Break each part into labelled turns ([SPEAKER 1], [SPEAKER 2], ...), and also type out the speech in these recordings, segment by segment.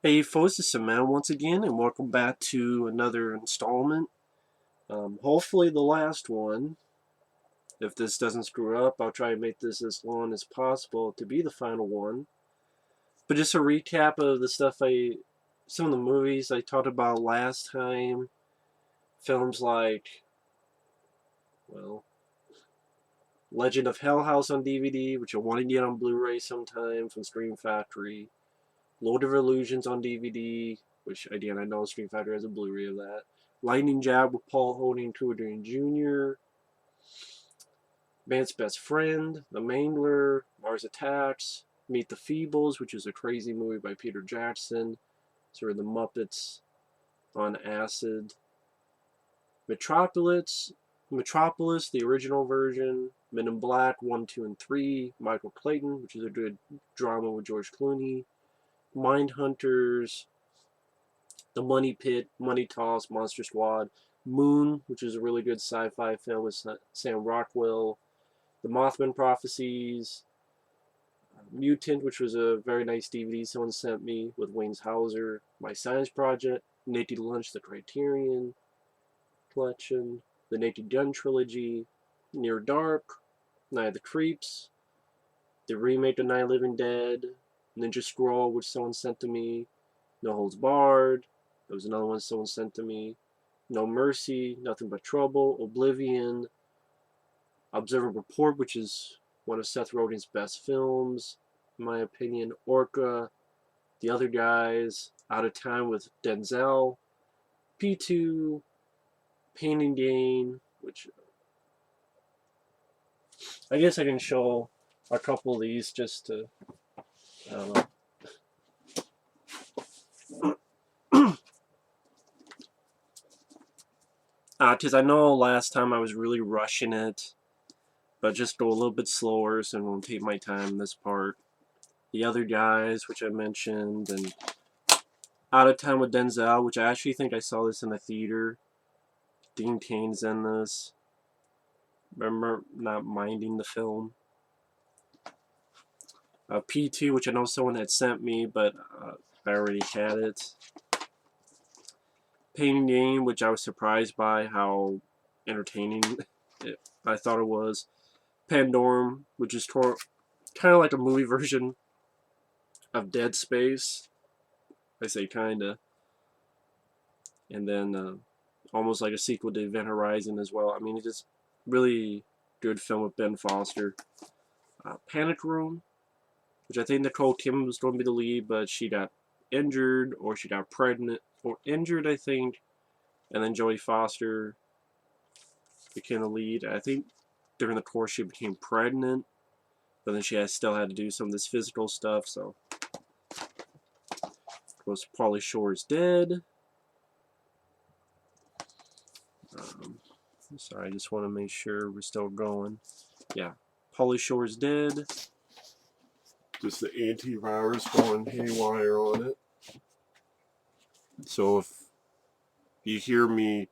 [SPEAKER 1] Hey folks, it's Sam once again, and welcome back to another installment. Hopefully the last one. If this doesn't screw up, I'll try to make this as long as possible to be the final one. But just a recap of some of the movies I talked about last time. Films like, well, Legend of Hell House on DVD, which I want to get on Blu-ray sometime from Scream Factory. Lord of Illusions on DVD, which again I know Street Fighter has a Blu-ray of that. Lightning Jab with Paul Holding Tudor Jr., Man's Best Friend, The Mangler, Mars Attacks, Meet the Feebles, which is a crazy movie by Peter Jackson, sort of the Muppets on acid. Metropolis, the original version, Men in Black 1, 2, and 3, Michael Clayton, which is a good drama with George Clooney, Mindhunters, The Money Pit, Money Toss, Monster Squad, Moon, which is a really good sci-fi film with Sam Rockwell, The Mothman Prophecies, Mutant, which was a very nice DVD someone sent me with Wayne's Hauser, My Science Project, Naked Lunch, The Criterion Collection, The Naked Gun Trilogy, Near Dark, Night of the Creeps, the remake of Night of the Living Dead, Ninja Scroll, which someone sent to me, No Holds Barred, there was another one someone sent to me, No Mercy, Nothing But Trouble, Oblivion, Observer Report, which is one of Seth Rogen's best films, in my opinion, Orca, The Other Guys, Out of Time with Denzel, P2, Pain and Gain, which I guess I can show a couple of these just to, I don't know. Because I know last time I was really rushing it, but just go a little bit slower so I won't take my time in this part. The Other Guys, which I mentioned, and Out of Time with Denzel, which I actually think I saw this in the theater. Dean Cain's in this. Remember not minding the film. P2, which I know someone had sent me, but I already had it. Pain and Gain, which I was surprised by how entertaining I thought it was. Pandorum, which is kind of like a movie version of Dead Space. I say kinda. And then almost like a sequel to Event Horizon as well. I mean, it's just really good film with Ben Foster. Panic Room, which I think Nicole Kidman was going to be the lead, but she got injured or she got pregnant or injured, I think, and then Jodie Foster became the lead. I think during the course she became pregnant, but then still had to do some of this physical stuff. So, of course, Pauly Shore is dead. Sorry, I just want to make sure we're still going. Yeah, Pauly Shore is dead. Just the antivirus going haywire on it. So if you hear me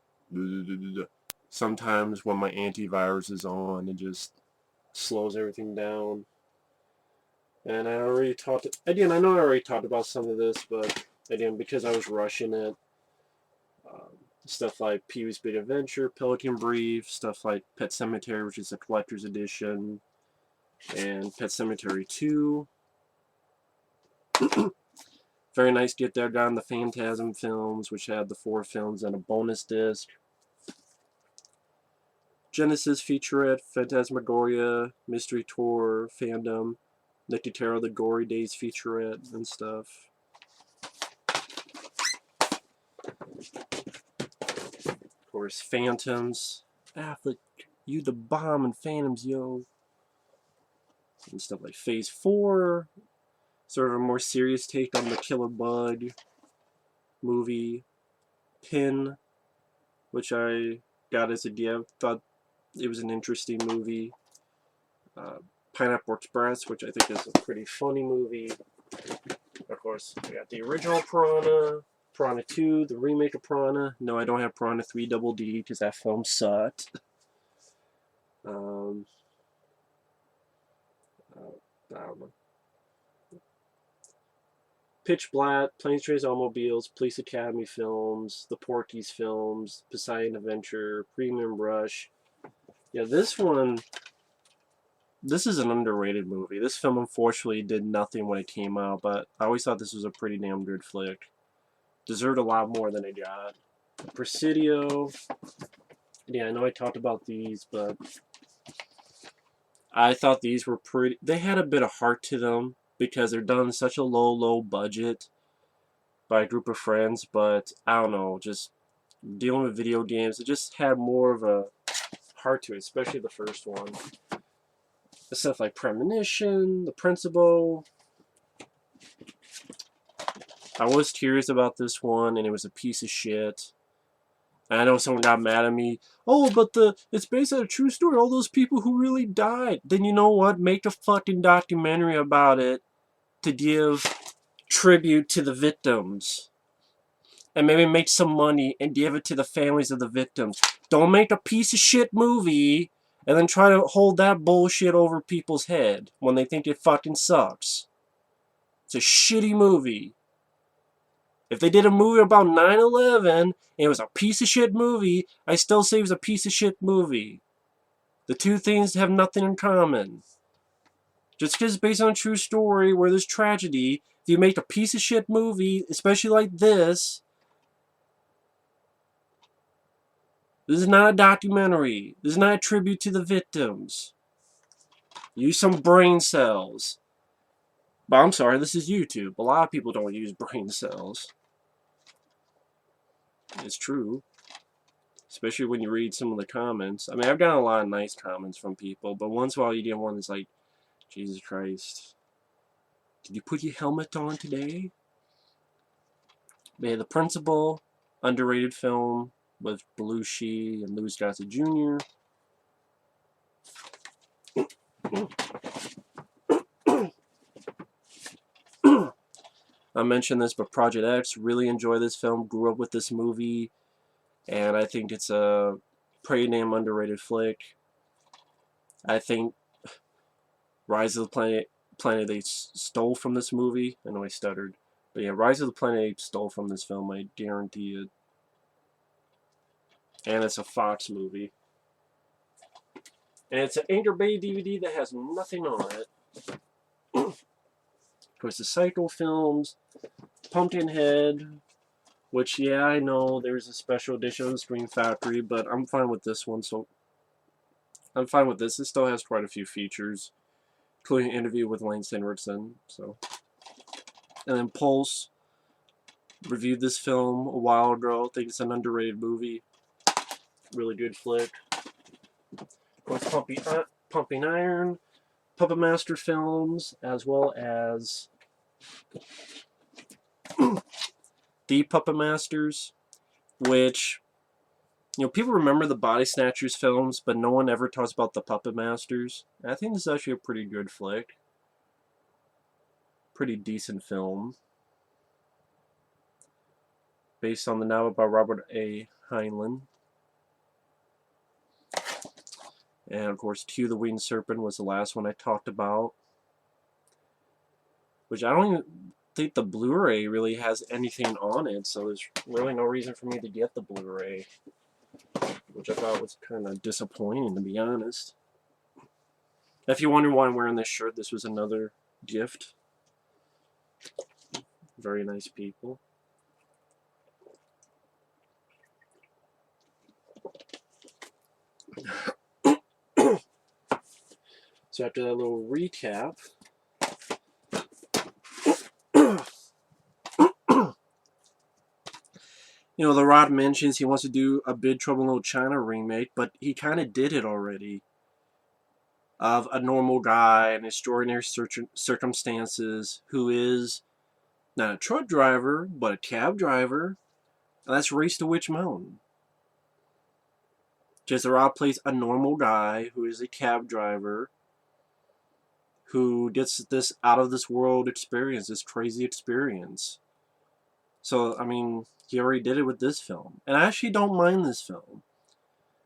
[SPEAKER 1] sometimes when my antivirus is on, it just slows everything down. And I know I already talked about some of this, but again, because I was rushing it, stuff like Pee-wee's Big Adventure, Pelican Brief, stuff like Pet Sematary, which is a collector's edition, and Pet Sematary 2. Very nice to get there down the Phantasm films, which had the 4 films and a bonus disc. Genesis featurette, Phantasmagoria, Mystery Tour, Fandom, Nicotero, the Gory Days featurette, and stuff. Of course, Phantoms. Affleck, you the bomb in Phantoms, yo. And stuff like Phase 4, sort of a more serious take on the Killer Bug movie. Pin, which I got as a gift, thought it was an interesting movie. Pineapple Express, which I think is a pretty funny movie. Of course, we got the original Piranha, Piranha 2, the remake of Piranha. No, I don't have Piranha 3 Double D because that film sucked. Um, I don't know. Pitch Black, Planes, Trains, Automobiles, Police Academy films, the Porky's films, Poseidon Adventure, Premium Rush. Yeah, this one, this is an underrated movie. This film unfortunately did nothing when it came out, but I always thought this was a pretty damn good flick. Deserved a lot more than it got. Presidio. Yeah, I know I talked about these, but I thought these were pretty... They had a bit of heart to them because they're done such a low budget by a group of friends, but I don't know, just dealing with video games, it just had more of a heart to it, especially the first one. The stuff like Premonition, The Principal. I was curious about this one, and it was a piece of shit. And I know someone got mad at me. Oh, but it's based on a true story. All those people who really died. Then you know what? Make a fucking documentary about it to give tribute to the victims. And maybe make some money and give it to the families of the victims. Don't make a piece of shit movie and then try to hold that bullshit over people's head when they think it fucking sucks. It's a shitty movie. If they did a movie about 9/11 and it was a piece of shit movie, I still say it was a piece of shit movie. The two things have nothing in common. Just because it's based on a true story where there's tragedy, if you make a piece of shit movie, especially like this is not a documentary. This is not a tribute to the victims. Use some brain cells. But I'm sorry, this is YouTube. A lot of people don't use brain cells. It's true. Especially when you read some of the comments. I mean, I've gotten a lot of nice comments from people, but once in a while you get one that's like, Jesus Christ. Did you put your helmet on today? But yeah, The Principal, underrated film with Belushi and Louis Gossett Jr. I mentioned this, but Project X, really enjoy this film, grew up with this movie, and I think it's a pretty damn underrated flick. I think Rise of the Planet they stole from this movie. I know I stuttered. But yeah, Rise of the Planet Apes stole from this film, I guarantee it. And it's a Fox movie. And it's an Anchor Bay DVD that has nothing on it. Of course, the Psycho films, Pumpkinhead, which, yeah, I know there's a special edition of Scream Factory, but I'm fine with this one, so I'm fine with this. It still has quite a few features, including an interview with Lance Henriksen, so. And then Pulse, reviewed this film a while ago. I think it's an underrated movie. Really good flick. Of course, Pumping Iron, Puppet Master films, as well as The Puppet Masters, which, you know, people remember the Body Snatchers films, but no one ever talks about the Puppet Masters. And I think this is actually a pretty good flick. Pretty decent film. Based on the novel by Robert A. Heinlein. And of course, Q the Winged Serpent was the last one I talked about. Which I don't even think the Blu-ray really has anything on it, so there's really no reason for me to get the Blu-ray. Which I thought was kind of disappointing, to be honest. If you wonder why I'm wearing this shirt, this was another gift. Very nice people. So after that little recap, you know, The Rock mentions he wants to do a Big Trouble in Little China remake, but he kind of did it already. Of a normal guy in extraordinary circumstances who is not a truck driver, but a cab driver. And that's Race to Witch Mountain. Just The Rock plays a normal guy who is a cab driver who gets this out of this world experience, this crazy experience. So, I mean, he already did it with this film. And I actually don't mind this film.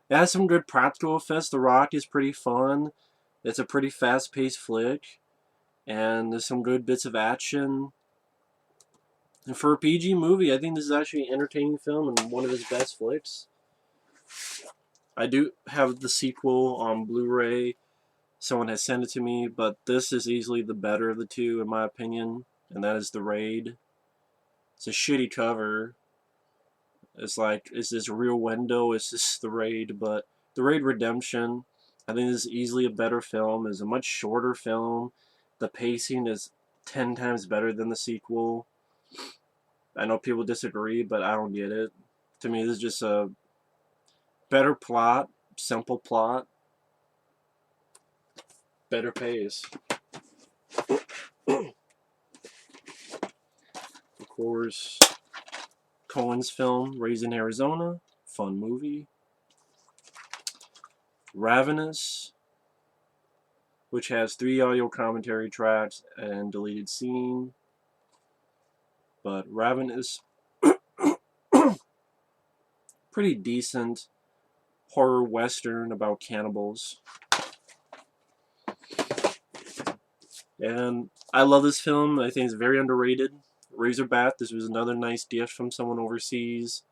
[SPEAKER 1] It has some good practical effects. The Rock is pretty fun. It's a pretty fast-paced flick. And there's some good bits of action. And for a PG movie, I think this is actually an entertaining film and one of his best flicks. I do have the sequel on Blu-ray. Someone has sent it to me, but this is easily the better of the two, in my opinion, and that is The Raid. It's a shitty cover. It's like, is this Rear Window? Is this The Raid? But The Raid Redemption, I think this is easily a better film. It's a much shorter film. The pacing is 10 times better than the sequel. I know people disagree, but I don't get it. To me, this is just a better plot, simple plot, better pace. Of course, Coen's film, Raising Arizona, fun movie. Ravenous, which has 3 audio commentary tracks and deleted scene. But Ravenous, pretty decent horror western about cannibals. And I love this film. I think it's very underrated. Razorback, this was another nice gift from someone overseas.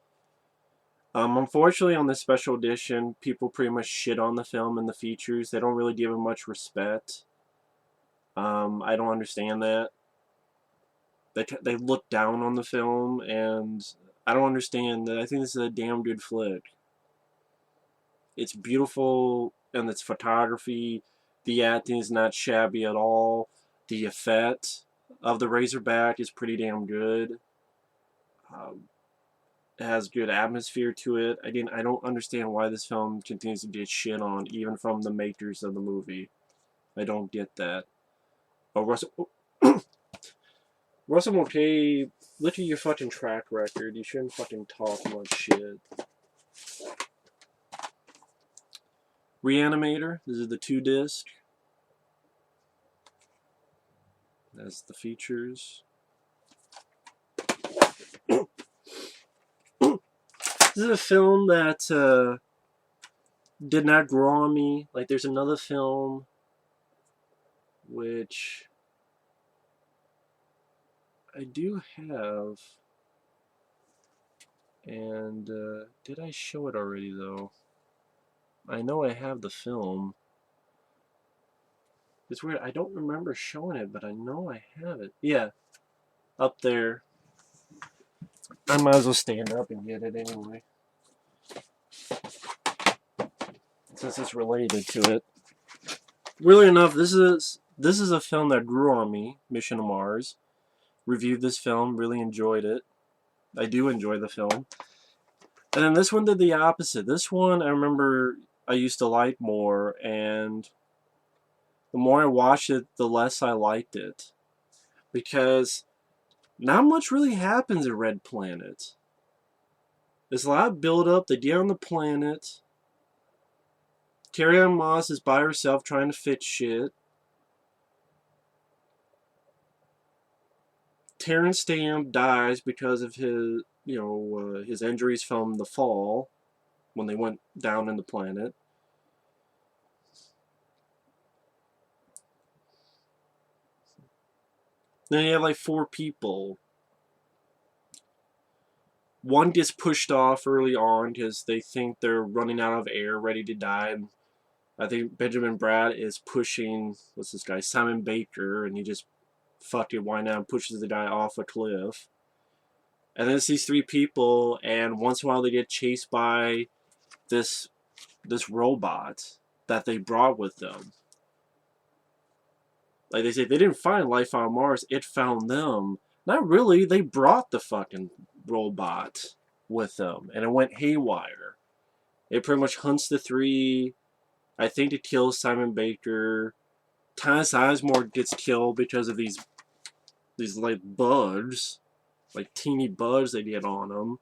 [SPEAKER 1] Unfortunately, on this special edition, people pretty much shit on the film and the features. They don't really give it much respect. I don't understand that. They look down on the film, and I don't understand that. I think this is a damn good flick. It's beautiful, and its photography, the acting is not shabby at all. The effect of the Razorback is pretty damn good. It has good atmosphere to it. Again, I don't understand why this film continues to get shit on, even from the makers of the movie. I don't get that. But Russell Mulcahy, look at your fucking track record. You shouldn't fucking talk much shit. Reanimator, this is the 2-disc. That's the features. This is a film that did not grow on me. Like, there's another film which I do have, and did I show it already though? I know I have the film. It's weird, I don't remember showing it, but I know I have it. Yeah, up there. I might as well stand up and get it anyway, since it's related to it. Really enough, this is a film that grew on me. Mission to Mars. Reviewed this film, really enjoyed it. I do enjoy the film. And then this one did the opposite. This one I remember I used to like more, and the more I watched it, the less I liked it. Because not much really happens in Red Planet. There's a lot of build up. They get on the planet. Carrie-Anne Moss is by herself trying to fix shit. Terrence Stamp dies because of his, his injuries from the fall when they went down in the planet. Then you have like 4 people. One gets pushed off early on because they think they're running out of air, ready to die. And I think Benjamin Bratt is pushing, what's this guy, Simon Baker, and he just fucking why not pushes the guy off a cliff. And then it's these 3 people, and once in a while they get chased by this robot that they brought with them. Like they say, they didn't find life on Mars, it found them. Not really, they brought the fucking robot with them, and it went haywire. It pretty much hunts the 3. I think it kills Simon Baker. Thomas Sizemore gets killed because of these like bugs, like teeny bugs they get on him.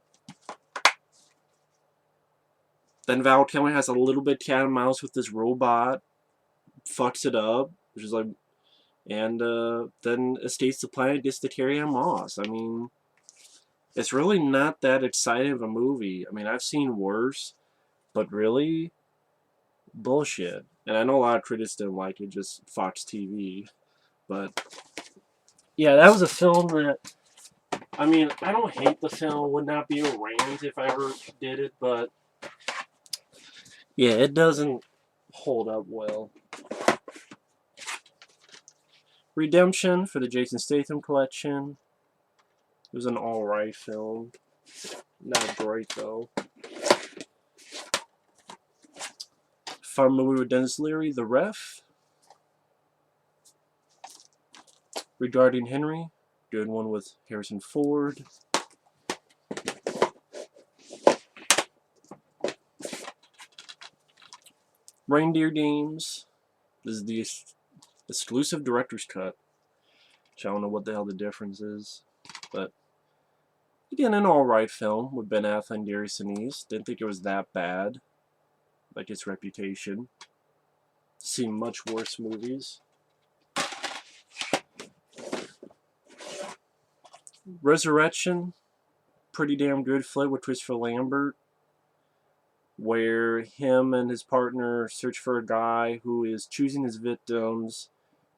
[SPEAKER 1] Then Val Kilmer has a little bit cat and mouse with this robot, fucks it up, which is like, and then escapes the planet, gets to Carrie-Anne Moss. I mean, it's really not that exciting of a movie. I mean, I've seen worse, but really, bullshit. And I know a lot of critics didn't like it, just Fox TV. But yeah, that was a film that I mean, I don't hate the film. Would not be a rant if I ever did it, but yeah, it doesn't hold up well. Redemption for the Jason Statham collection. It was an alright film. Not great, though. Fun movie with Dennis Leary, The Ref. Regarding Henry. Good one with Harrison Ford. Reindeer Games. This is the exclusive director's cut. Which I don't know what the hell the difference is. But again, an alright film with Ben Affleck and Gary Sinise. Didn't think it was that bad. Like its reputation. Seen much worse movies. Resurrection. Pretty damn good flick with Christopher Lambert. Where him and his partner search for a guy who is choosing his victims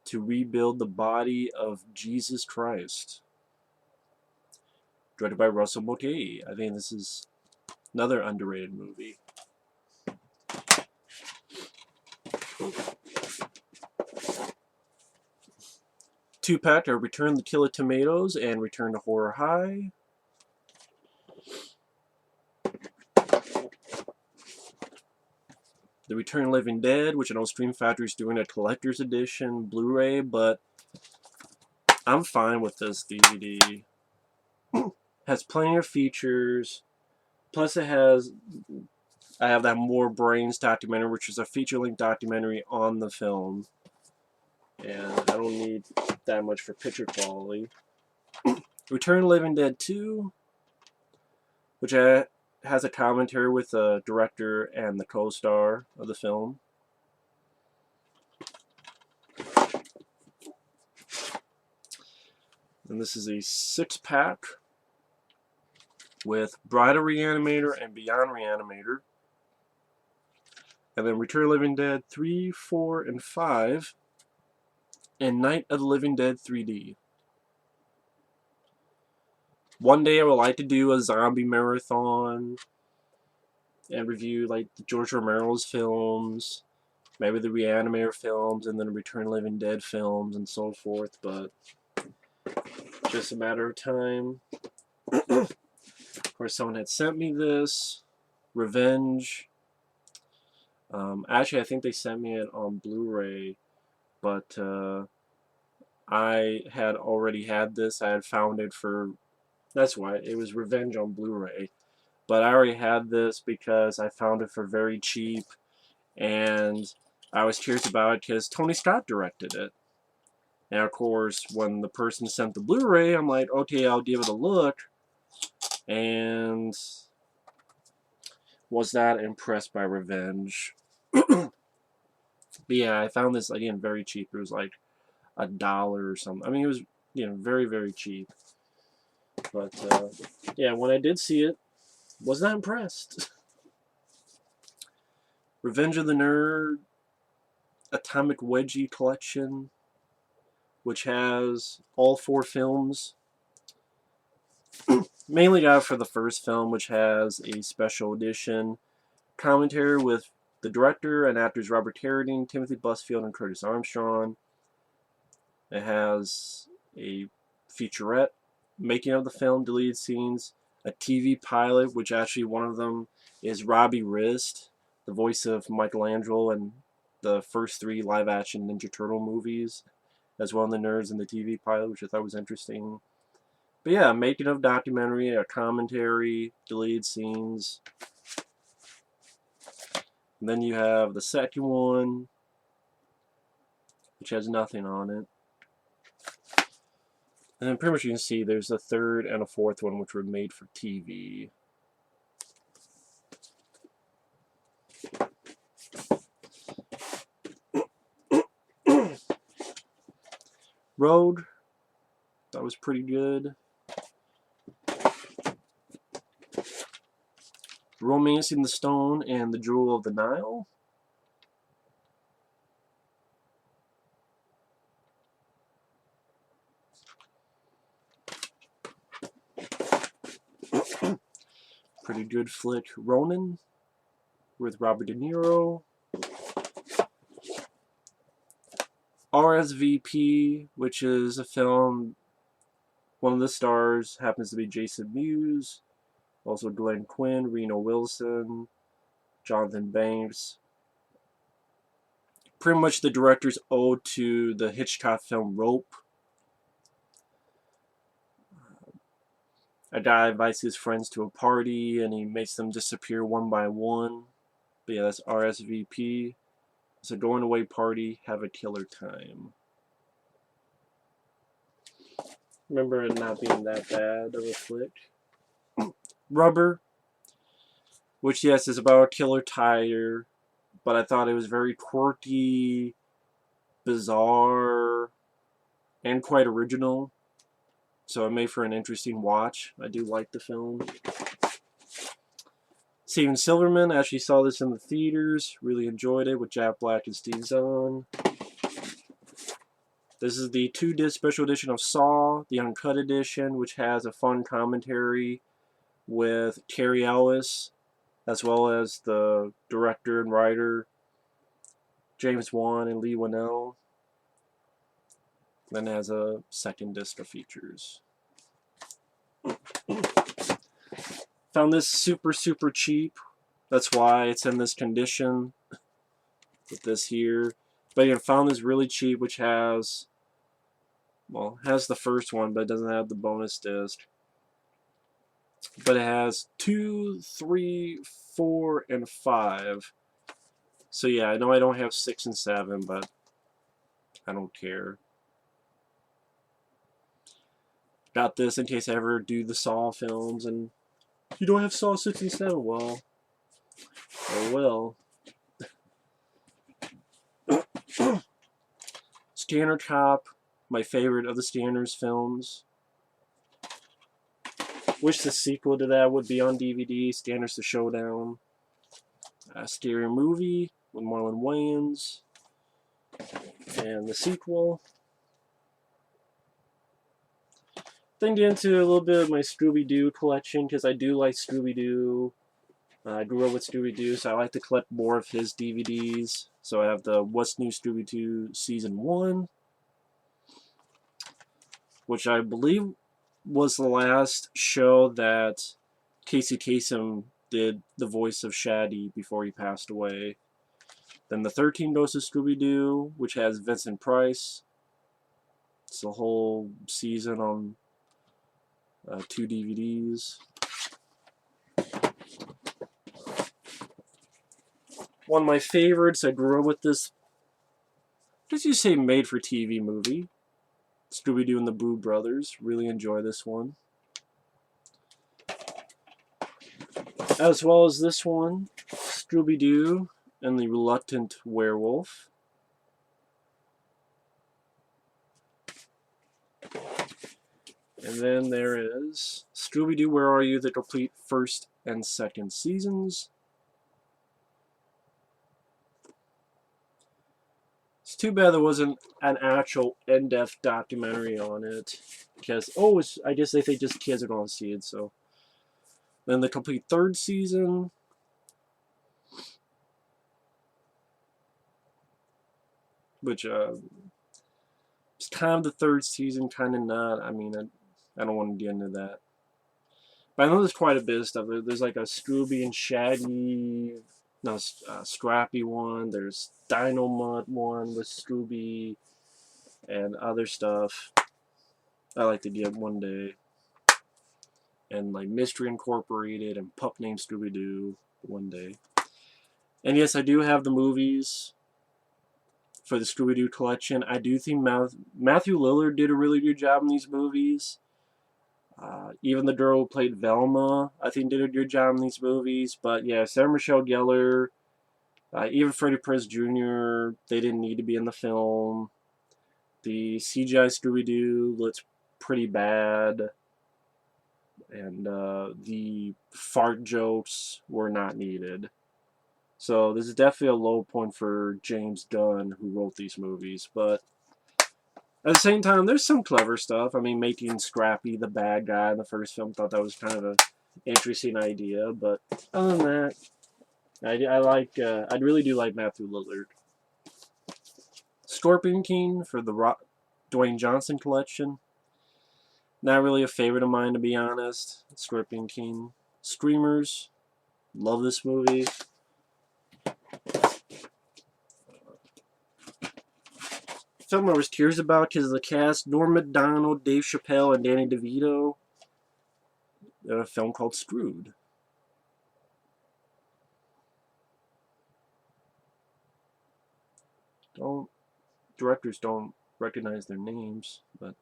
[SPEAKER 1] to rebuild the body of Jesus Christ. Directed by Russell Mulcahy. I think this is another underrated movie. Two-pack are Return the Killer Tomatoes and Return to Horror High. The Return of the Living Dead, which I know Stream Factory is doing a collector's edition Blu-ray, but I'm fine with this DVD. Has plenty of features. Plus it has, I have that More Brains documentary, which is a feature-length documentary on the film. And I don't need that much for picture quality. Return of the Living Dead 2, which has a commentary with the director and the co-star of the film. And this is a 6-pack with Bride of Reanimator and Beyond Reanimator. And then Return of the Living Dead 3, 4, and 5. And Night of the Living Dead 3D. One day I would like to do a zombie marathon and review like the George Romero's films, maybe the Reanimator films, and then Return of the Living Dead films and so forth, but just a matter of time. Of course, someone had sent me this. Revenge. Actually, I think they sent me it on Blu-ray, but I had already had this. I had found it for... That's why. It was Revenge on Blu-ray. But I already had this because I found it for very cheap, and I was curious about it because Tony Scott directed it. And of course, when the person sent the Blu-ray, I'm like, okay, I'll give it a look. And was not impressed by Revenge. But yeah, I found this, again, very cheap. It was like $1 or something. I mean, it was, you know, very, very cheap. But, yeah, when I did see it, was not impressed. Revenge of the Nerd Atomic Wedgie collection, which has all 4 films. Mainly got it for the first film, which has a special edition commentary with the director and actors Robert Carradine, Timothy Busfield, and Curtis Armstrong. It has a featurette, making of the film, deleted scenes, a TV pilot, which actually one of them is Robbie Rist, the voice of Michelangelo in the first 3 live-action Ninja Turtle movies, as well as the nerds in the TV pilot, which I thought was interesting. But yeah, making of documentary, a commentary, deleted scenes. And then you have the second one, which has nothing on it. And then pretty much you can see there's a third and a fourth one which were made for TV. Road, that was pretty good. Romancing the Stone and the Jewel of the Nile. pretty good flick, Ronin, with Robert De Niro. RSVP, which is a film, one of the stars happens to be Jason Mewes, also Glenn Quinn, Reno Wilson, Jonathan Banks. Pretty much the director's ode to the Hitchcock film Rope. A guy invites his friends to a party and he makes them disappear one by one. But yeah, that's RSVP. It's a going away party, have a killer time. Remember it not being that bad of a flick. Rubber, which yes is about a killer tire, but I thought it was very quirky, bizarre, and quite original. So it made for an interesting watch. I do like the film. Steven Silverman, I actually saw this in the theaters. Really enjoyed it with Jack Black and Steve Zahn. This is the 2-disc special edition of Saw, the Uncut Edition, which has a fun commentary with Terry Ellis, as well as the director and writer, James Wan and Lee Winnell. Then it has a second disc of features. Found this super cheap. That's why it's in this condition with this here. But yeah, found this really cheap, which has, well, has the first one, but it doesn't have the bonus disc. But it has 2, 3, 4, and 5. So yeah, I know I don't have 6 and 7, but I don't care. Got this in case I ever do the Saw films, and you don't have Saw 6 and 7, well, oh well. Standard Cop, my favorite of the Standards films. Wish the sequel to that would be on DVD, Standards The Showdown. Scary Movie with Marlon Wayans. And the sequel. Then get into a little bit of my Scooby-Doo collection, because I do like Scooby-Doo. I grew up with Scooby-Doo, so I like to collect more of his DVDs. So I have the What's New Scooby-Doo Season 1, which I believe was the last show that Casey Kasem did the voice of Shaggy before he passed away. Then the 13 Ghosts of Scooby-Doo, which has Vincent Price. It's the whole season on 2 DVDs. One of my favorites, I grew up with this, just you say made-for-TV movie. Scooby-Doo and the Boo Brothers. Really enjoy this one. As well as this one, Scooby-Doo and the Reluctant Werewolf. And then there is Scooby-Doo, Where Are You? The complete first and second seasons. It's too bad there wasn't an actual in-depth documentary on it. Because, oh, I guess they think just kids are going to see it, so. Then the complete third season. Which, it's kind of the third season, kind of not. I mean, I don't want to get into that. But I know there's quite a bit of stuff. There's like a Scooby and Shaggy, no, Scrappy one. There's Dynamite one with Scooby and other stuff. I like to get one day. And like Mystery Incorporated and Pup Named Scooby-Doo one day. And yes, I do have the movies for the Scooby-Doo collection. I do think Matthew Lillard did a really good job in these movies. Even the girl who played Velma, I think, did a good job in these movies. But yeah, Sarah Michelle Gellar, even Freddie Prinze Jr., they didn't need to be in the film. The CGI Scooby-Doo looks pretty bad. And the fart jokes were not needed. So this is definitely a low point for James Gunn, who wrote these movies. But at the same time, there's some clever stuff. I mean, making Scrappy the bad guy in the first film, thought that was kind of a interesting idea. But other than that, I like I really do like Matthew Lillard. Scorpion King for the Dwayne Johnson collection. Not really a favorite of mine, to be honest. Scorpion King. Screamers. Love this movie. Film I was curious about because of the cast: Norm Macdonald, Dave Chappelle, and Danny DeVito. A film called Screwed. Directors don't recognize their names, but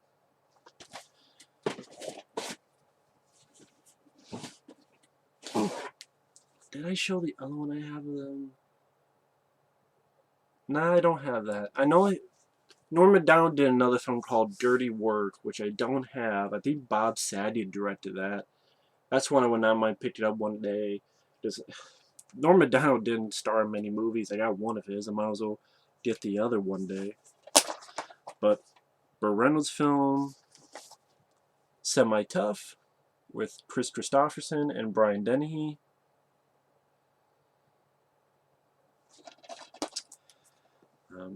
[SPEAKER 1] did I show the other one I have of them? Nah, I don't have that. I know Norm Macdonald did another film called Dirty Work, which I don't have. I think Bob Saget directed that. That's one I went on mine, picked it up one day. Just Norm Macdonald didn't star in many movies. I got one of his. I might as well get the other one day. But Burt Reynolds film, Semi-Tough, with Chris Christopherson and Brian Dennehy.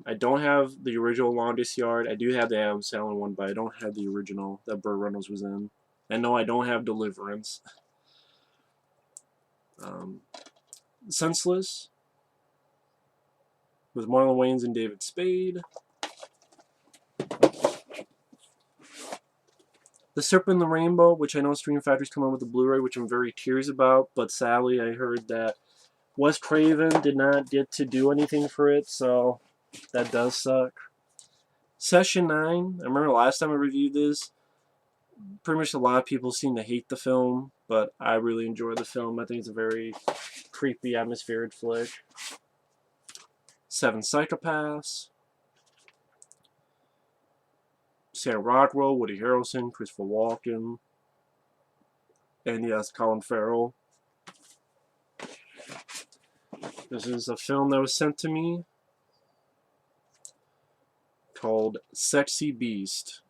[SPEAKER 1] I don't have the original Longest Yard. I do have the Adam Sandler one, but I don't have the original that Burt Reynolds was in. And no, I don't have Deliverance. Senseless, with Marlon Wayans and David Spade. The Serpent and the Rainbow, which I know Stream Factory's come out with a Blu-ray, which I'm very curious about, but sadly I heard that Wes Craven did not get to do anything for it, so that does suck. Session 9, I remember last time I reviewed this, pretty much a lot of people seem to hate the film, but I really enjoy the film. I think it's a very creepy, atmospheric flick. Seven Psychopaths. Sam Rockwell, Woody Harrelson, Christopher Walken, and yes, Colin Farrell. This is a film that was sent to me called Sexy Beast.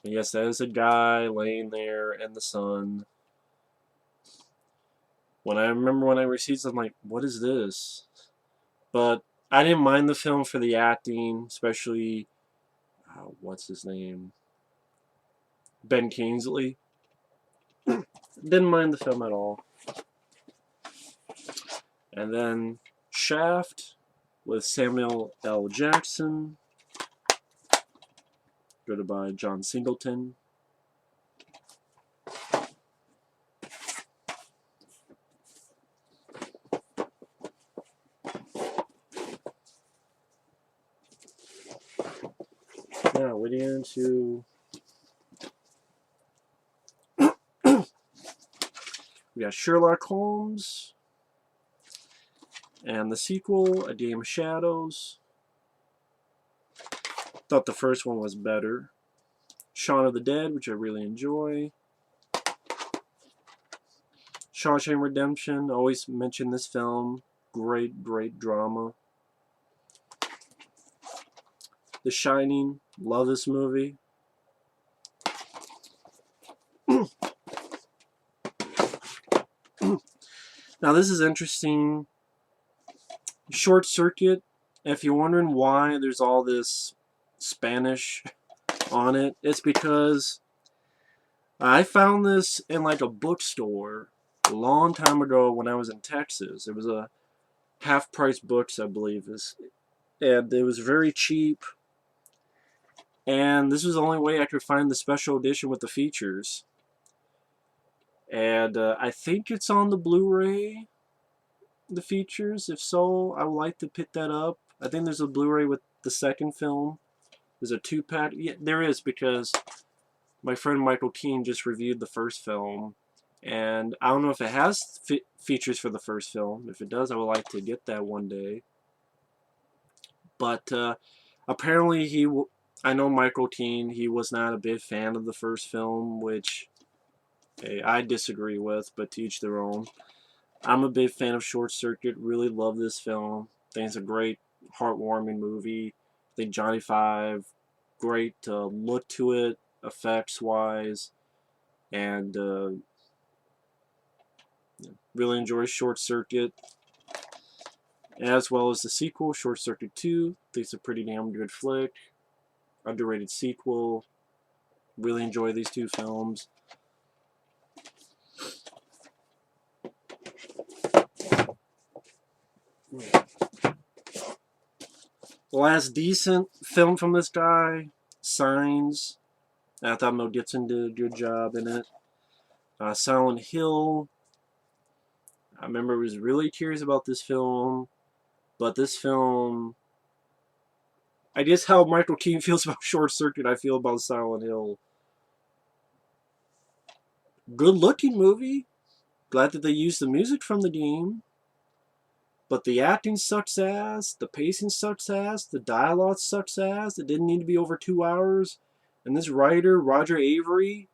[SPEAKER 1] And yes, that is a guy laying there in the sun. When I received it, I'm like, what is this? But I didn't mind the film for the acting, especially, what's his name? Ben Kingsley. Didn't mind the film at all. And then Shaft with Samuel L. Jackson. Directed by John Singleton. Now, we're into we got Sherlock Holmes and the sequel, A Game of Shadows. Thought the first one was better. Shaun of the Dead, which I really enjoy. Shawshank Redemption, always mention this film. Great, great drama. The Shining, love this movie. Now this is interesting. Short Circuit, if you're wondering why there's all this Spanish on it, it's because I found this in like a bookstore a long time ago when I was in Texas. It was a Half Price Books, I believe, and it was very cheap. And this was the only way I could find the special edition with the features. And I think it's on the Blu-ray, the features. If so, I would like to pick that up. I think there's a Blu-ray with the second film. There's a 2-pack. Yeah, there is, because my friend Michael Keane just reviewed the first film. And I don't know if it has features for the first film. If it does, I would like to get that one day. But apparently I know Michael Keane, he was not a big fan of the first film, which I disagree with, but to each their own. I'm a big fan of Short Circuit, really love this film. I think it's a great, heartwarming movie. I think Johnny Five, great look to it, effects-wise. And really enjoy Short Circuit, as well as the sequel, Short Circuit 2. I think it's a pretty damn good flick. Underrated sequel. Really enjoy these two films. The last decent film from this guy, Signs. I thought Mel Gibson did a good job in it. Silent Hill. I remember I was really curious about this film, but this film, I guess how Michael Keaton feels about Short Circuit, I feel about Silent Hill. Good looking movie. Glad that they used the music from the game. But the acting sucks ass, the pacing sucks ass, the dialogue sucks ass. It didn't need to be over 2 hours. And this writer, Roger Avery,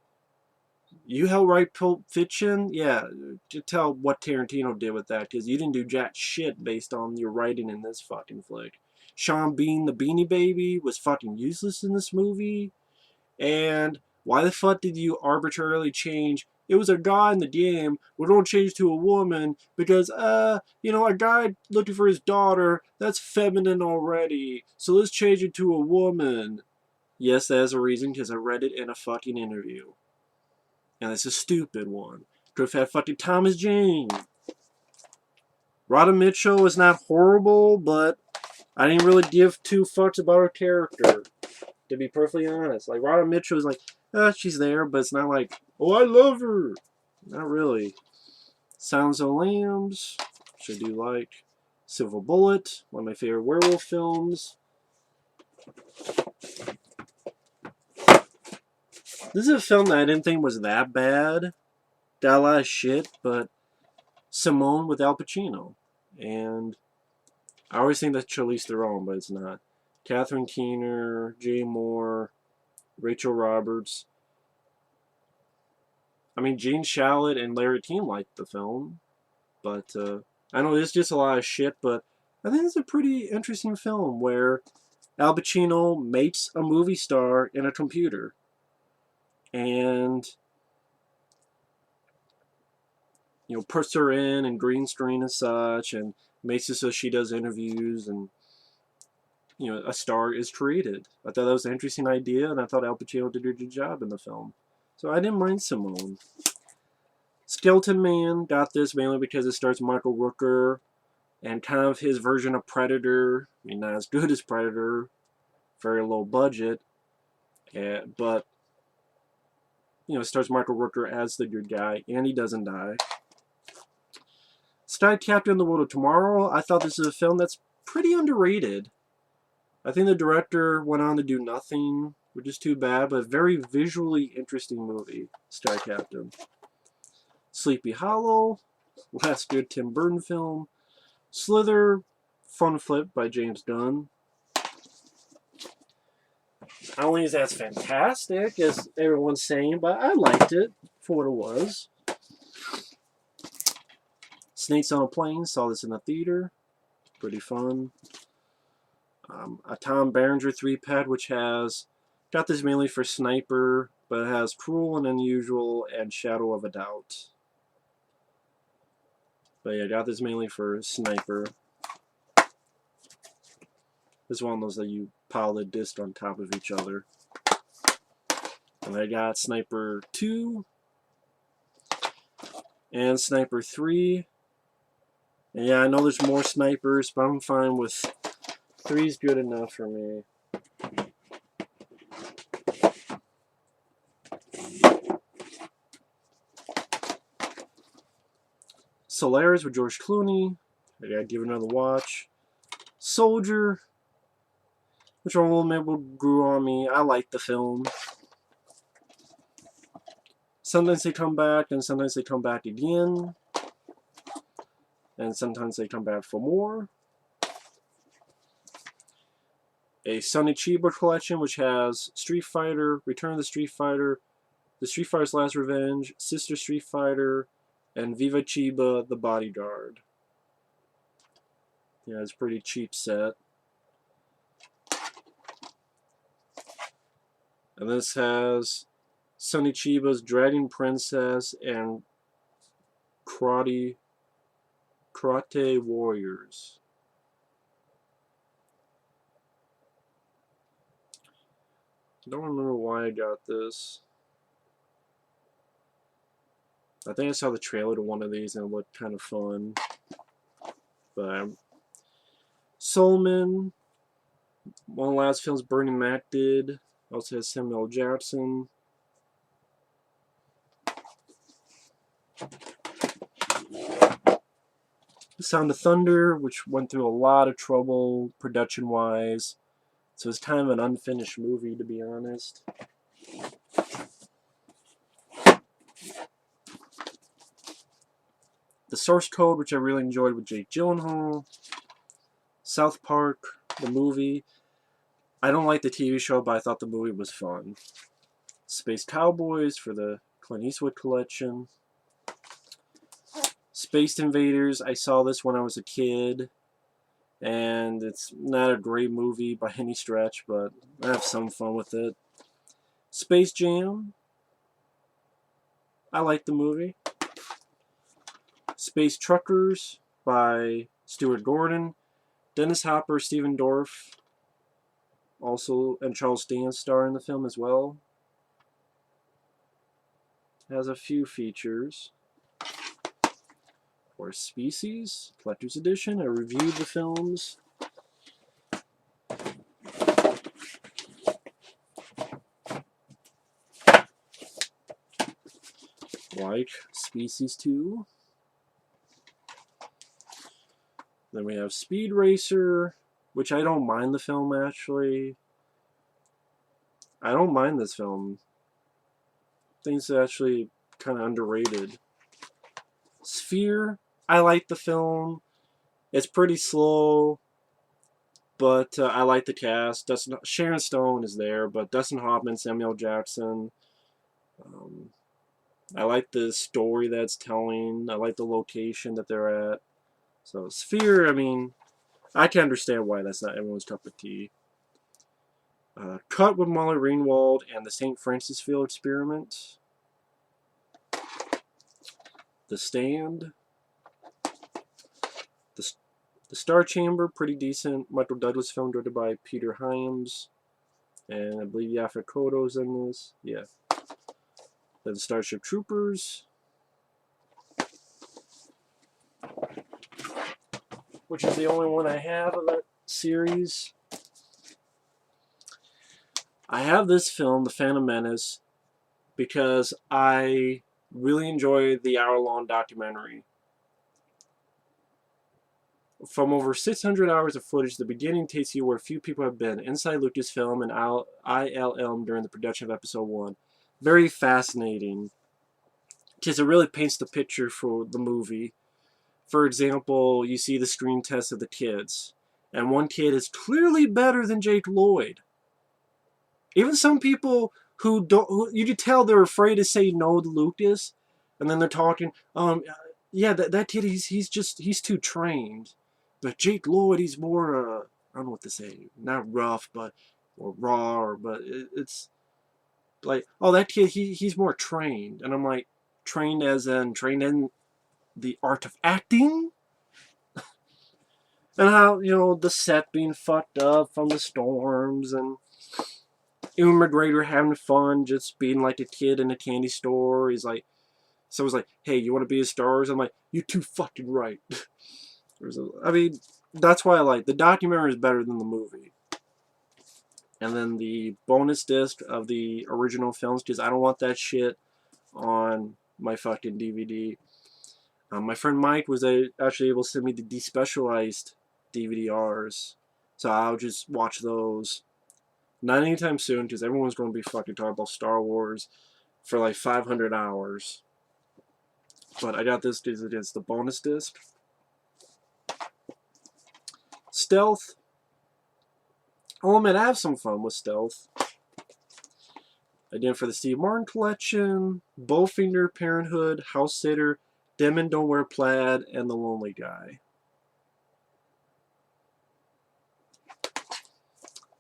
[SPEAKER 1] you helped write Pulp Fiction? Yeah, to tell what Tarantino did with that, because you didn't do jack shit based on your writing in this fucking flick. Sean Bean, the Beanie Baby, was fucking useless in this movie. And why the fuck did you arbitrarily change? It was a guy in the game. We're going to change to a woman because, you know, a guy looking for his daughter, that's feminine already. So let's change it to a woman. Yes, that's a reason, because I read it in a fucking interview. And it's a stupid one. Could have had fucking Thomas Jane. Rhoda Mitchell is not horrible, but I didn't really give two fucks about her character, to be perfectly honest. Like, Rhoda Mitchell is like, she's there, but it's not like, oh, I love her. Not really. Silence of the Lambs, which I do like. Silver Bullet, one of my favorite werewolf films. This is a film that I didn't think was that bad. Got a lot of shit, but Simone with Al Pacino. And I always think that's Charlize Theron, but it's not. Catherine Keener, Jay Moore, Rachel Roberts. I mean, Gene Shalit and Larry King liked the film, but I know it's just a lot of shit, but I think it's a pretty interesting film where Al Pacino mates a movie star in a computer. And, you know, puts her in and green screen and such, and makes it so she does interviews, and, you know, a star is created. I thought that was an interesting idea, and I thought Al Pacino did a good job in the film. So I didn't mind Simone. Skeleton Man got this mainly because it stars Michael Rooker and kind of his version of Predator. I mean, not as good as Predator, very low budget, but, you know, it stars Michael Rooker as the good guy, and he doesn't die. Sky Captain in the World of Tomorrow, I thought this is a film that's pretty underrated. I think the director went on to do nothing, which is too bad, but a very visually interesting movie, Sky Captain. Sleepy Hollow, last good Tim Burton film. Slither, fun flip by James Gunn. I don't think that's fantastic, as everyone's saying, but I liked it for what it was. Snakes on a Plane, saw this in the theater. Pretty fun. A Tom Berenger 3-pad, which has, got this mainly for Sniper, but it has Cruel and Unusual and Shadow of a Doubt. But yeah, I got this mainly for Sniper. This is one of those that you pile the disc on top of each other. And I got Sniper 2 and Sniper 3. And yeah, I know there's more snipers, but I'm fine with 3 is good enough for me. Solaris with George Clooney. I gotta give it another watch. Soldier, which one grew on me. I like the film. Sometimes they come back, and sometimes they come back again. And sometimes they come back for more. A Sonny Chiba collection, which has Street Fighter, Return of the Street Fighter, The Street Fighter's Last Revenge, Sister Street Fighter, and Viva Chiba, The Bodyguard. Yeah, it's a pretty cheap set. And this has Sonny Chiba's Dragon Princess, and Karate Warriors. I don't remember why I got this. I think I saw the trailer to one of these and it looked kind of fun. But Soulman, one of the last films Bernie Mac did. Also has Samuel Jackson. Sound of Thunder, which went through a lot of trouble production-wise. So it's kind of an unfinished movie, to be honest. The Source Code, which I really enjoyed with Jake Gyllenhaal. South Park, the movie. I don't like the TV show, but I thought the movie was fun. Space Cowboys for the Clint Eastwood collection. Space Invaders, I saw this when I was a kid. And it's not a great movie by any stretch, but I have some fun with it. Space Jam, I like the movie. Space Truckers by Stuart Gordon. Dennis Hopper, Stephen Dorff, also, and Charles Dance star in the film as well. Has a few features. Or Species, Collector's Edition. I reviewed the films. Like Species 2. Then we have Speed Racer, which I don't mind the film, actually. I don't mind this film. I think it's actually kind of underrated. Sphere, I like the film. It's pretty slow, but I like the cast. Sharon Stone is there, but Dustin Hoffman, Samuel Jackson. I like the story that's telling. I like the location that they're at. So Sphere, I mean, I can understand why that's not everyone's cup of tea. Cut with Molly Ringwald and the St. Francis Field Experiment. The Stand. The Star Chamber, pretty decent. Michael Douglas film directed by Peter Hyams. And I believe Yaphet Kotto's in this. Yeah. Then the Starship Troopers. Which is the only one I have of that series. I have this film, The Phantom Menace, because I really enjoy the hour-long documentary. From over 600 hours of footage, the beginning takes you where few people have been, inside Lucasfilm and ILM during the production of Episode 1. Very fascinating, because it really paints the picture for the movie. For example, you see the screen test of the kids, and one kid is clearly better than Jake Lloyd. Even some people who don't, you could tell they're afraid to say no to Lucas, and then they're talking, yeah, that kid, he's too trained. But Jake Lloyd, he's more, I don't know what to say, not rough, but, or raw, but it's like, oh, that kid, he's more trained. And I'm like, trained in the art of acting? And how, you know, the set being fucked up from the storms, and Ewan McGregor having fun, just being like a kid in a candy store. He's like, someone's like, hey, you want to be a star? I'm like, you're too fucking right. I mean, that's why I like the documentary is better than the movie. And then the bonus disc of the original films, because I don't want that shit on my fucking DVD. My friend Mike was actually able to send me the despecialized DVD-Rs, so I'll just watch those. Not anytime soon, because everyone's going to be fucking talking about Star Wars for like 500 hours. But I got this because it's the bonus disc. Stealth. Oh man, I have some fun with Stealth. I did it for the Steve Martin collection, Bowfinger, Parenthood, House Sitter, Demon Don't Wear Plaid, and The Lonely Guy.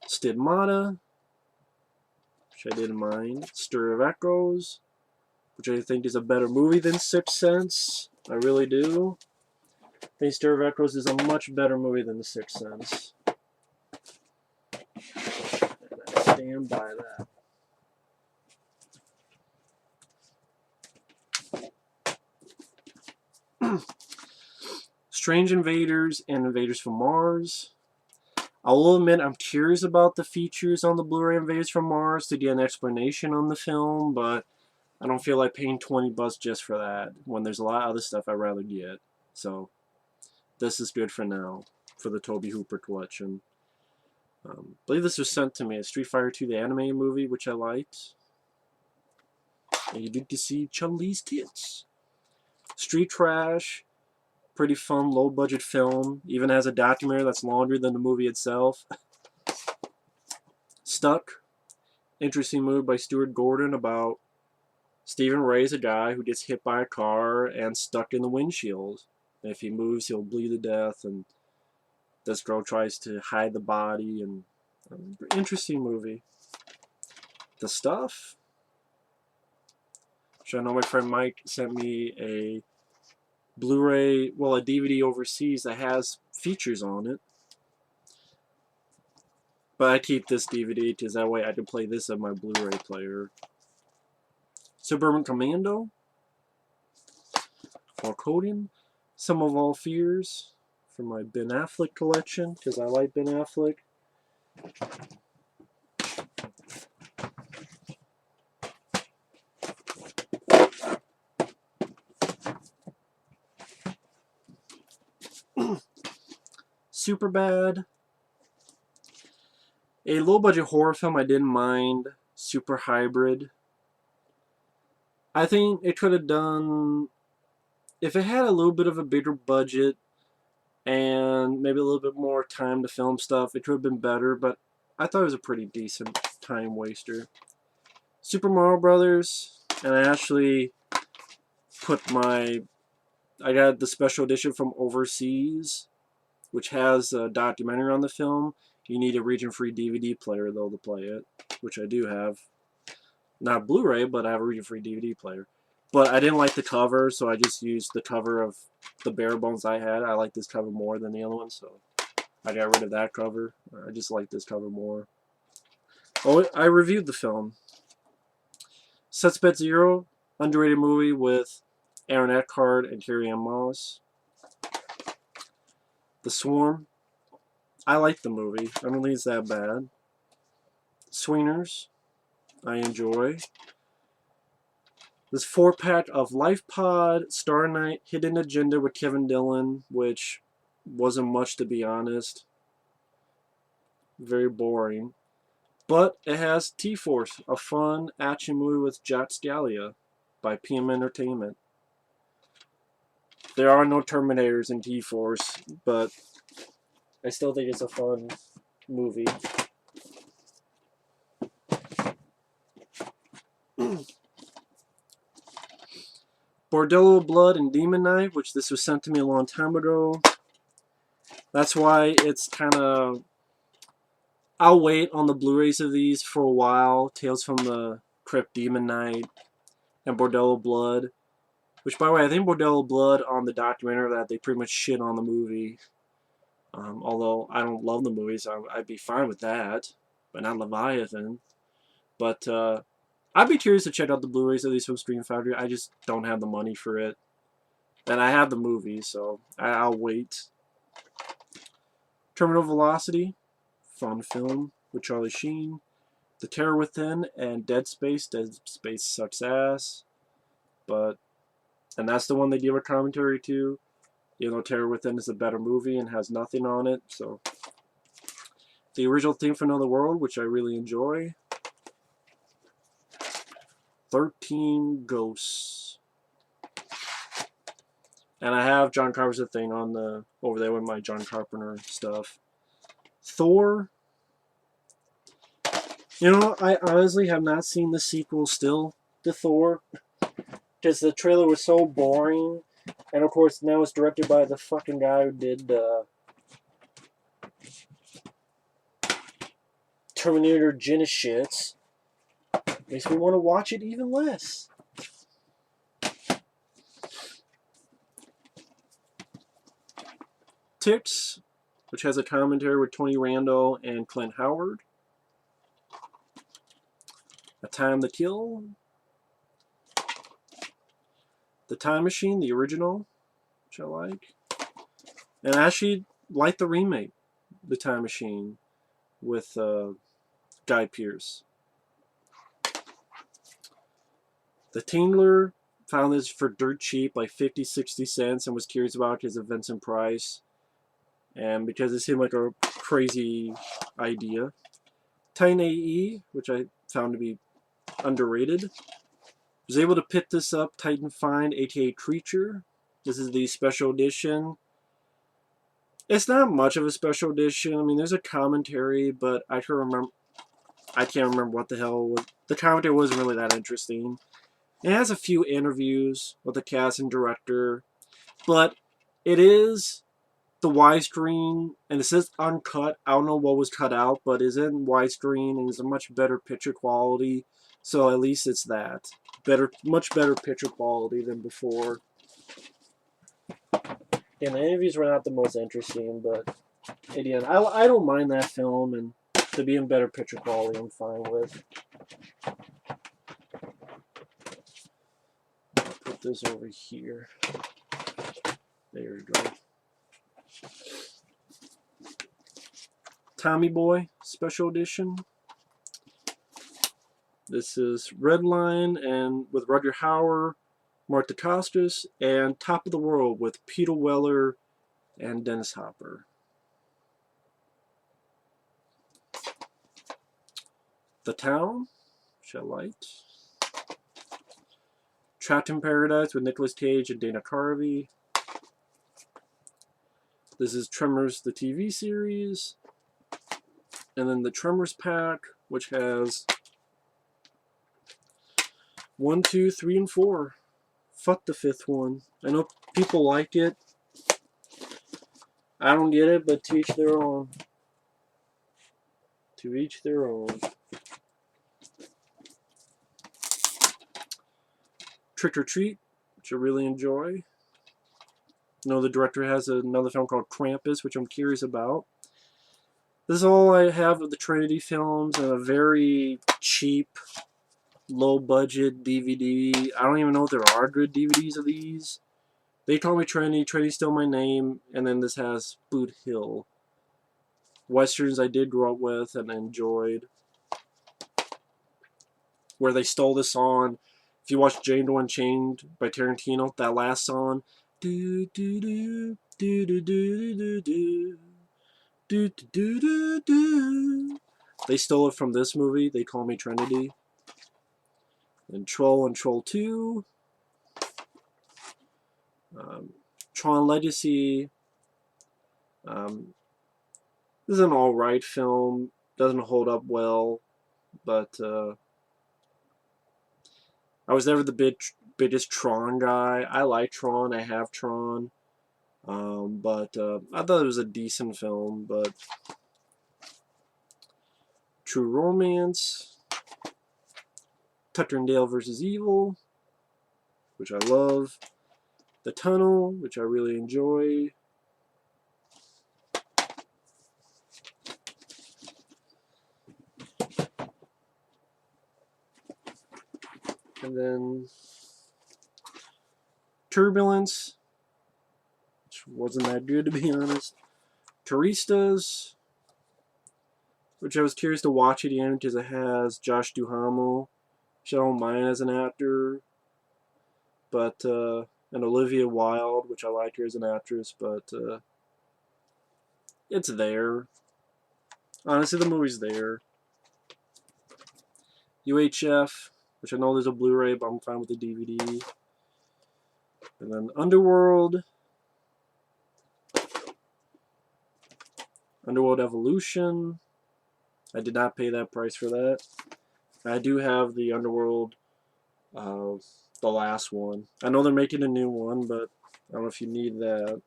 [SPEAKER 1] Stigmata. which I didn't mind. Stir of Echoes, which I think is a better movie than Sixth Sense. I really do. I think Stir of Echoes is a much better movie than The Sixth Sense. And I stand by that. Strange Invaders and Invaders from Mars. I will admit I'm curious about the features on the Blu-ray Invaders from Mars to get an explanation on the film, but I don't feel like paying $20 just for that when there's a lot of other stuff I'd rather get. So this is good for now for the Tobe Hooper collection. I believe this was sent to me as Street Fighter II, the anime movie, which I liked. And you get to see Chun-Li's tits. Street Trash. Pretty fun, low-budget film. Even has a documentary that's longer than the movie itself. Stuck. Interesting movie by Stuart Gordon about Stephen Ray's a guy who gets hit by a car and stuck in the windshield. And if he moves, he'll bleed to death. And this girl tries to hide the body. And interesting movie. The Stuff. Which I know my friend Mike sent me a Blu-ray, well, a DVD overseas that has features on it. But I keep this DVD because that way I can play this on my Blu-ray player. Suburban Commando. Falconian. Some of All Fears from my Ben Affleck collection because I like Ben Affleck. Superbad. A low-budget horror film I didn't mind. Super Hybrid. I think it could have done... If it had a little bit of a bigger budget and maybe a little bit more time to film stuff, it could have been better, but I thought it was a pretty decent time waster. Super Mario Brothers, and I actually put my... I got the special edition from overseas, which has a documentary on the film. You need a region-free DVD player, though, to play it, which I do have. Not Blu-ray, but I have a region-free DVD player. But I didn't like the cover, so I just used the cover of the bare bones I had. I like this cover more than the other one, so I got rid of that cover. I just like this cover more. Oh, I reviewed the film. Suspect Zero, underrated movie with Aaron Eckhart and Carrie-Anne Moss. The Swarm. I like the movie. I don't think it's that bad. Swingers. I enjoy. This 4-pack of Life Pod, Star Night, Hidden Agenda with Kevin Dillon, which wasn't much to be honest. Very boring. But it has T-Force, a fun action movie with Jack Scalia by PM Entertainment. There are no Terminators in T-Force, but I still think it's a fun movie. Bordello Blood and Demon Knight, which this was sent to me a long time ago. That's why it's kind of... I'll wait on the Blu-rays of these for a while. Tales from the Crypt, Demon Knight, and Bordello Blood. Which, by the way, I think Bordello Blood on the documentary that they pretty much shit on the movie. Although I don't love the movie, so I'd be fine with that. But not Leviathan. But I'd be curious to check out the Blu-rays of these from Screen Foundry. I just don't have the money for it. And I have the movie, so I'll wait. Terminal Velocity. Fun film with Charlie Sheen. The Terror Within and Dead Space. Dead Space sucks ass. And that's the one they give a commentary to. You know, Terror Within is a better movie and has nothing on it. So, the original theme for Another World, which I really enjoy. 13 Ghosts. And I have John Carpenter's thing on the over there with my John Carpenter stuff. Thor. You know, I honestly have not seen the sequel still to Thor. Because the trailer was so boring. And of course, now it's directed by the fucking guy who did Terminator Genisys. Makes me want to watch it even less. Tix, which has a commentary with Tony Randall and Clint Howard. A Time to Kill. The Time Machine, the original, which I like. And I actually like the remake, The Time Machine, with Guy Pearce. The Tingler, found this for dirt cheap, like 50-60 cents, and was curious about it because of Vincent Price. And because it seemed like a crazy idea. Titan AE, which I found to be underrated. Was able to pick this up, Titan Find, aka Creature. This is the special edition. It's not much of a special edition. I mean, there's a commentary, but I can't remember what the hell was. The commentary wasn't really that interesting. It has a few interviews with the cast and director, but it is the widescreen, and it says uncut. I don't know what was cut out, but it's in widescreen and it's a much better picture quality. So at least it's that. Much better picture quality than before. And the interviews were not the most interesting, but again, I don't mind that film, and to be in better picture quality, I'm fine with. I'll put this over here. There we go. Tommy Boy Special Edition. This is Redline and with Roger Hauer, Martha Costas, and Top of the World with Peter Weller and Dennis Hopper. The Town, which I liked. Trapped in Paradise with Nicolas Cage and Dana Carvey. This is Tremors, the TV series. And then the Tremors pack, which has 1, 2, 3, and 4. Fuck the 5th one. I know people like it. I don't get it, but to each their own. To each their own. Trick or Treat, which I really enjoy. I know the director has another film called Krampus, which I'm curious about. This is all I have of the Trinity films, and a very cheap, low-budget DVD. I don't even know if there are good DVDs of these. They Call Me Trinity, Trinity's Still My Name, and then this has Boot Hill. Westerns I did grow up with and enjoyed. Where they stole this song. If you watch Django Unchained by Tarantino, that last song. Do do do do do do do do. Do, do, do, do, do. They stole it from this movie, They Call Me Trinity. And Troll and Troll 2. Tron Legacy. This is an alright film. Doesn't hold up well. But I was never the biggest Tron guy. I like Tron. I have Tron. But I thought it was a decent film, but True Romance, Tucker and Dale vs. Evil, which I love, The Tunnel, which I really enjoy, and then Turbulence, which wasn't that good to be honest, Turistas, which I was curious to watch at the end because it has Josh Duhamel, which I don't mind as an actor, but and Olivia Wilde, which I like her as an actress, but it's there. Honestly, the movie's there. UHF, which I know there's a Blu-ray, but I'm fine with the DVD. And then Underworld. Underworld Evolution. I did not pay that price for that. I do have the Underworld, the last one. I know they're making a new one, but I don't know if you need that.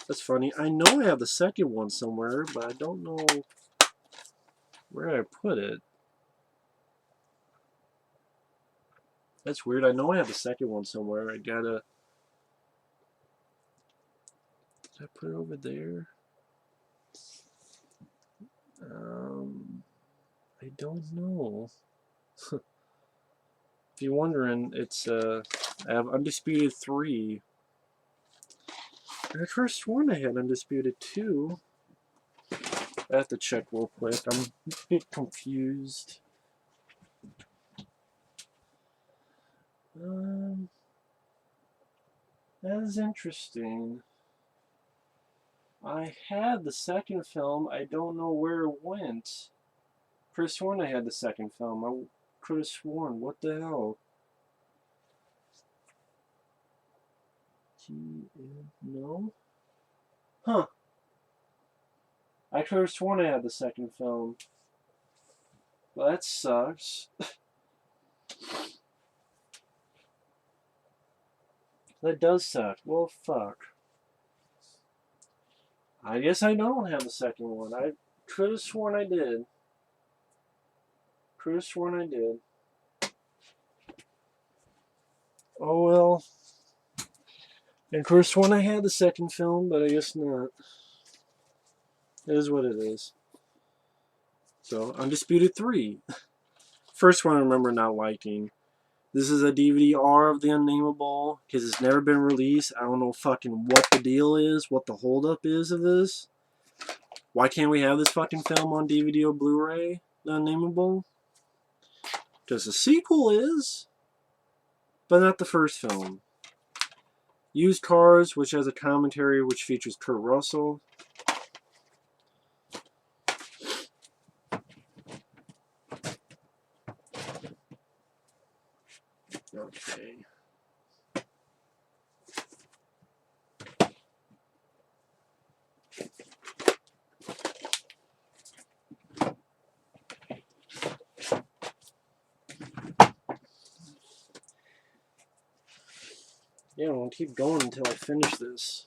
[SPEAKER 1] That's funny. I know I have the second one somewhere, but I don't know Where did I put it? That's weird. I know I have the second one somewhere. I gotta... Did I put it over there? I don't know. If you're wondering, it's I have Undisputed 3. I could have sworn I had Undisputed 2. I have to check real quick. I'm a bit confused. That is interesting. I had the second film. I don't know where it went. Could have sworn I had the second film. I could have sworn. What the hell? No? Huh. I could have sworn I had the second film. Well, that sucks. That does suck. Well, fuck. I guess I don't have the second one. I could have sworn I did. Could have sworn I did. Oh well. And could have sworn I had the second film, but I guess not. It is what it is. So, Undisputed 3. First one I remember not liking. This is a DVD-R of The Unnameable, because it's never been released. I don't know fucking what the deal is, what the holdup is of this. Why can't we have this fucking film on DVD or Blu-ray, The Unnameable? Because the sequel is, but not the first film. Used Cars, which has a commentary which features Kurt Russell. Okay. Yeah, I'm gonna keep going until I finish this.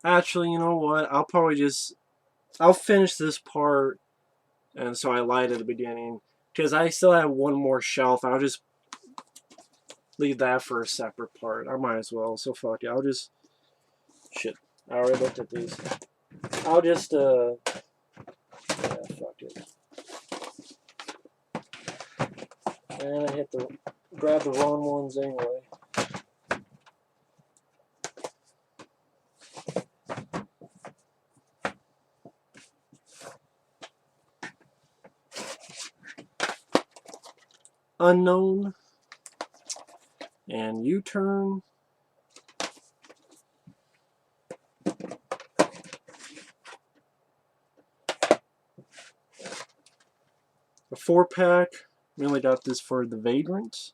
[SPEAKER 1] Actually, you know what? I'll finish this part, and so I lied at the beginning, because I still have one more shelf. I'll just leave that for a separate part. I might as well, so fuck it. Shit. I already looked at these. I'll just, yeah, fuck it. And I hit grab the wrong ones anyway. Unknown. And U-Turn. A 4-pack. Mainly got this for The Vagrant.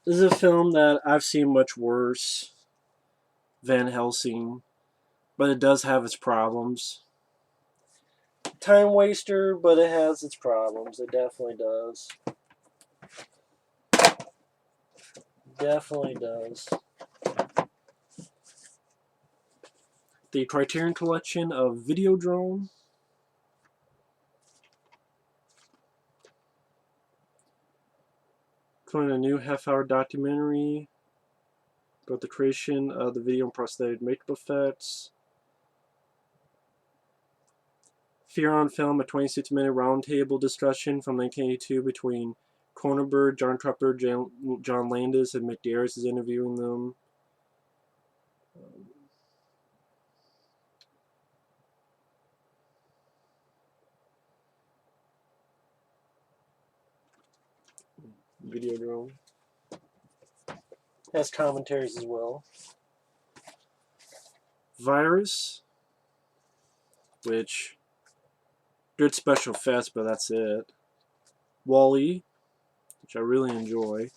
[SPEAKER 1] This is a film that I've seen much worse. Van Helsing. But it does have its problems. Time waster, but it has its problems. It definitely does. Definitely does. The Criterion Collection of Videodrome. Including a new half-hour documentary about the creation of the video and prosthetic makeup effects. Fear on Film, a 26-minute roundtable discussion from 1982 between Cronenberg, John Trupper, John Landis, and Mick Garris is interviewing them. Videodrome. Has commentaries as well. Virus, which good special effects, but that's it. Wall-E, which I really enjoy.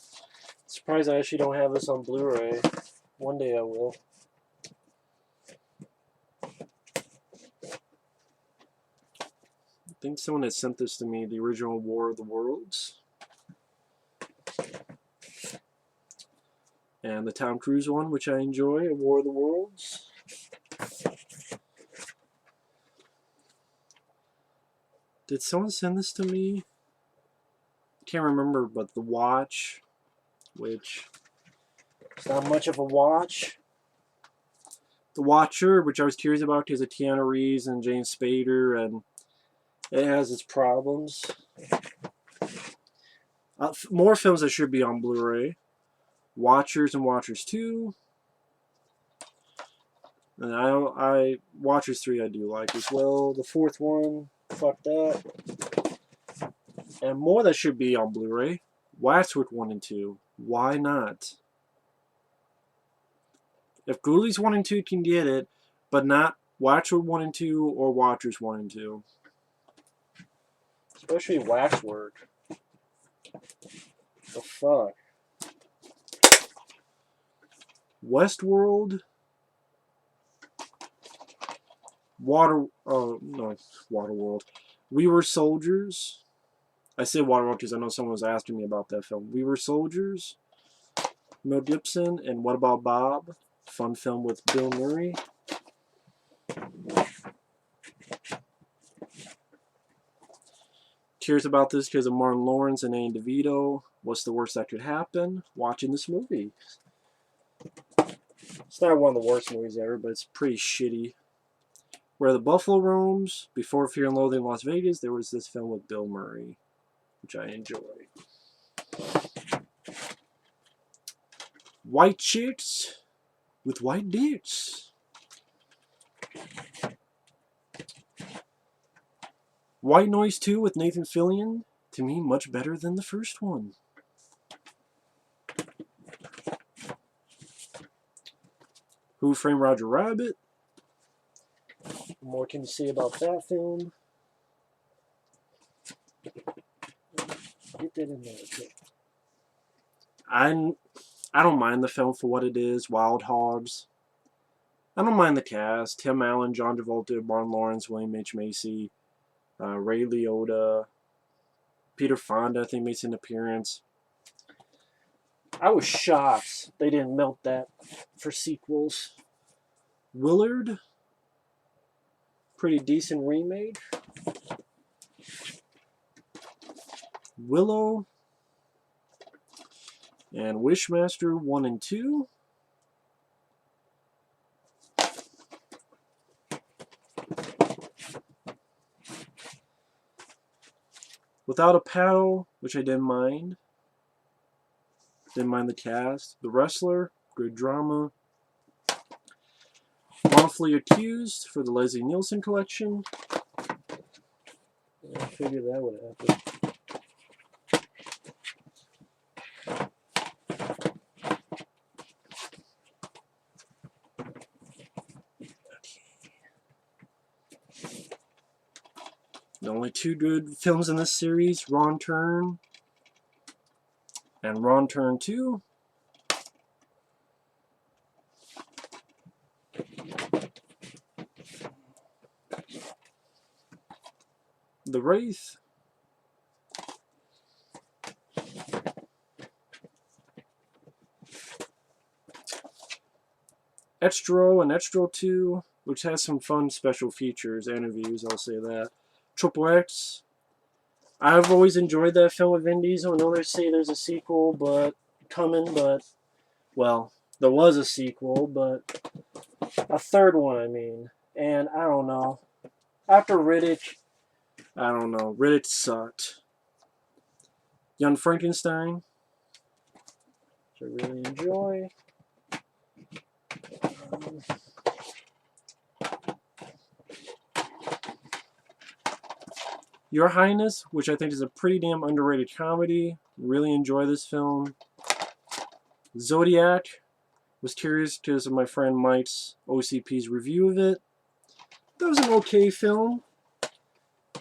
[SPEAKER 1] Surprised I actually don't have this on Blu-ray. One day I will. think someone had sent this to me, the original War of the Worlds. And the Tom Cruise one, which I enjoy, War of the Worlds. Did someone send this to me? Can't remember, but The Watch, which is not much of a watch. The Watcher, which I was curious about because of Keanu Reeves and James Spader, and it has its problems. More films that should be on Blu-ray. Watchers and Watchers 2. And Watchers 3 I do like as well. The fourth one, fuck that. And more that should be on Blu-ray. Waxwork 1 and 2. Why not? If Ghoulies 1 and 2 can get it, but not Waxwork 1 and 2 or Watchers 1 and 2. Especially Waxwork. The fuck? Westworld. Waterworld. We Were Soldiers. I say Waterworld because I know someone was asking me about that film. We Were Soldiers. Mel Gibson. And What About Bob? Fun film with Bill Murray. Curious about this because of Martin Lawrence and Danny DeVito. What's the worst that could happen? Watching this movie. It's not one of the worst movies ever, but it's pretty shitty. Where the Buffalo Roams, before Fear and Loathing in Las Vegas, there was this film with Bill Murray, which I enjoy. White Chicks with White Dicks. White Noise 2 with Nathan Fillion, to me, much better than the first one. Who Framed Roger Rabbit? What more can you say about that film? Get that in there. Okay. I don't mind the film for what it is. Wild Hogs. I don't mind the cast. Tim Allen, John Travolta, Martin Lawrence, William H. Macy, Ray Liotta, Peter Fonda, I think, makes an appearance. I was shocked they didn't melt that for sequels. Willard, pretty decent remake. Willow and Wishmaster 1 and 2. Without a Paddle, which I didn't mind. Didn't mind the cast. The Wrestler, good drama. Wrongfully Accused for the Leslie Nielsen collection. I figured that would happen. The only two good films in this series, Wrong Turn and Wrong Turn 2. The Wraith. Extra and Extra 2, which has some fun special features, interviews, I'll say that. Triple X. I've always enjoyed that film with Vin Diesel. I know they say there's a sequel but well, there was a sequel, but a third one, I mean. And I don't know. After Riddick, I don't know. Riddick sucked. Young Frankenstein, which I really enjoy. Your Highness, which I think is a pretty damn underrated comedy. Really enjoy this film. Zodiac. Was curious because of my friend Mike's OCP's review of it. That was an okay film.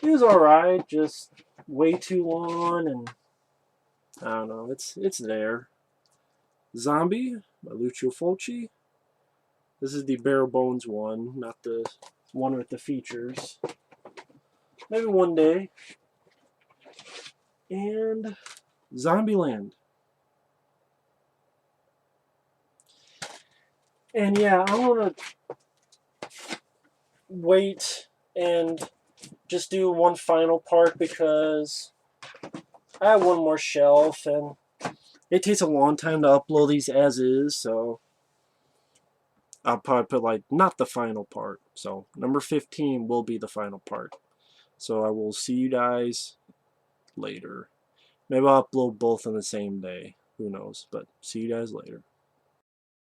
[SPEAKER 1] It was alright, just way too long, and I don't know, it's there. Zombie by Lucio Fulci. This is the bare bones one, not the one with the features. Maybe one day. And Zombieland. And yeah, I'm gonna wait and just do one final part because I have one more shelf and it takes a long time to upload these as is, so I'll probably put like not the final part. So number 15 will be the final part. So I will see you guys later. Maybe I'll upload both on the same day. Who knows? But see you guys later.